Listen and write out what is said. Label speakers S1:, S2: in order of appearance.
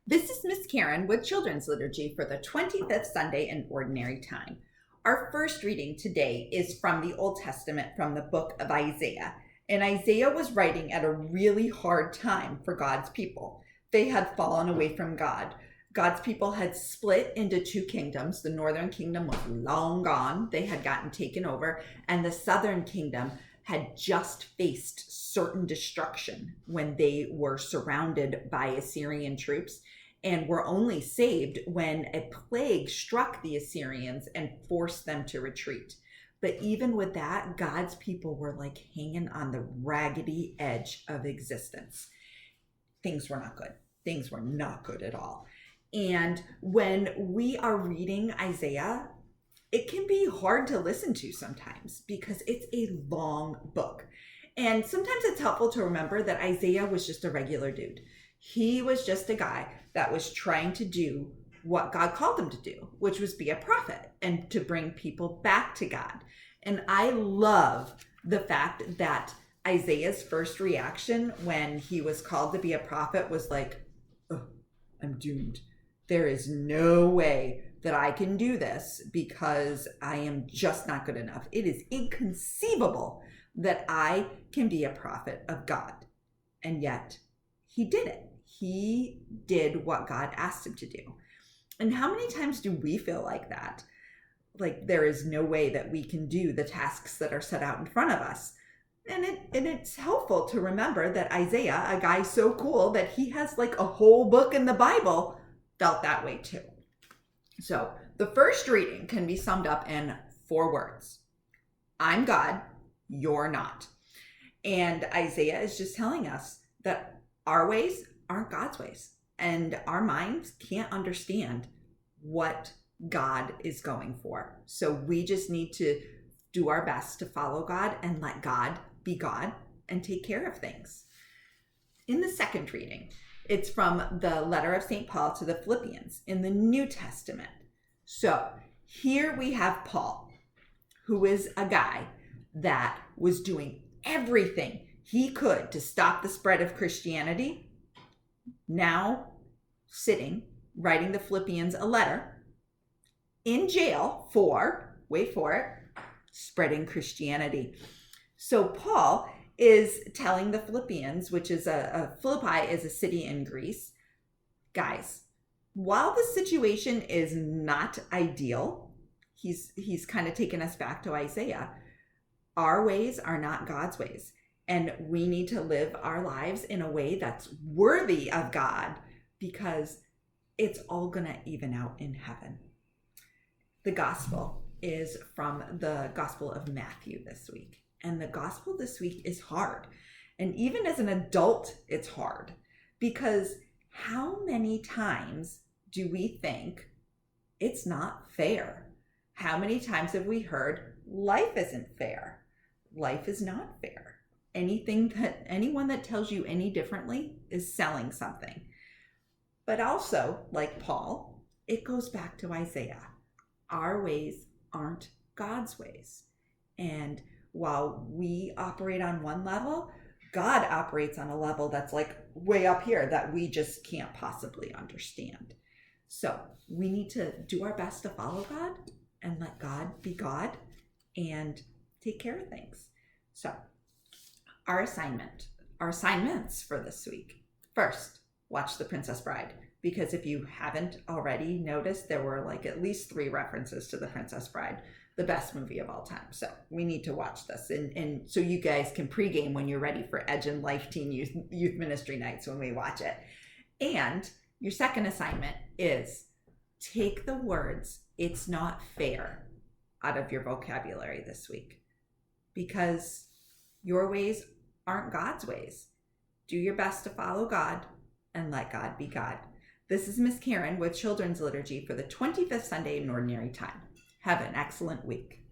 S1: This is Miss Karen with Children's Liturgy for the 25th Sunday in Ordinary Time. Our first reading today is from the Old Testament from the book of Isaiah. And Isaiah was writing at a really hard time for God's people. They had fallen away from God. God's people had split into two kingdoms. The northern kingdom was long gone. They had gotten taken over. And the southern kingdom had just faced certain destruction when they were surrounded by Assyrian troops and were only saved when a plague struck the Assyrians and forced them to retreat. But even with that, God's people were like hanging on the raggedy edge of existence. Things were not good. Things were not good at all. And when we are reading Isaiah, it can be hard to listen to sometimes because it's a long book. And sometimes it's helpful to remember that Isaiah was just a regular dude. He was just a guy that was trying to do what God called him to do, which was be a prophet and to bring people back to God. And I love the fact that Isaiah's first reaction when he was called to be a prophet was like, oh, I'm doomed. There is no way that I can do this because I am just not good enough. It is inconceivable that I can be a prophet of God. And yet he did it. He did what God asked him to do. And how many times do we feel like that? Like there is no way that we can do the tasks that are set out in front of us. And it's helpful to remember that Isaiah, a guy so cool that he has like a whole book in the Bible, felt that way too. So the first reading can be summed up in 4 words. I'm God, you're not. And Isaiah is just telling us that our ways aren't God's ways. And our minds can't understand what God is going for. So we just need to do our best to follow God and let God be God and take care of things. In the second reading, it's from the letter of St. Paul to the Philippians in the New Testament. So here we have Paul, who is a guy that was doing everything he could to stop the spread of Christianity, now sitting, writing the Philippians a letter, in jail for, wait for it, spreading Christianity. So Paul is telling the Philippians, which is Philippi is a city in Greece, guys, while the situation is not ideal, he's kind of taken us back to Isaiah. Our ways are not God's ways. And we need to live our lives in a way that's worthy of God because it's all going to even out in heaven. The gospel is from the Gospel of Matthew this week. And the gospel this week is hard. And even as an adult, it's hard. Because how many times do we think it's not fair? How many times have we heard life isn't fair? Life is not fair. Anyone that tells you any differently is selling something. But also, like Paul, it goes back to Isaiah. Our ways aren't God's ways. And while we operate on one level, God operates on a level that's like way up here that we just can't possibly understand. So we need to do our best to follow God and let God be God and take care of things. So our assignments for this week. First, watch The Princess Bride, because if you haven't already noticed, there were like at least 3 references to The Princess Bride, the best movie of all time. So we need to watch this. And so you guys can pregame when you're ready for Edge and Life Teen Youth Ministry nights when we watch it. And your second assignment is take the words, "it's not fair," out of your vocabulary this week, because your ways aren't God's ways. Do your best to follow God and let God be God. This is Miss Karen with Children's Liturgy for the 25th Sunday in Ordinary Time. Have an excellent week.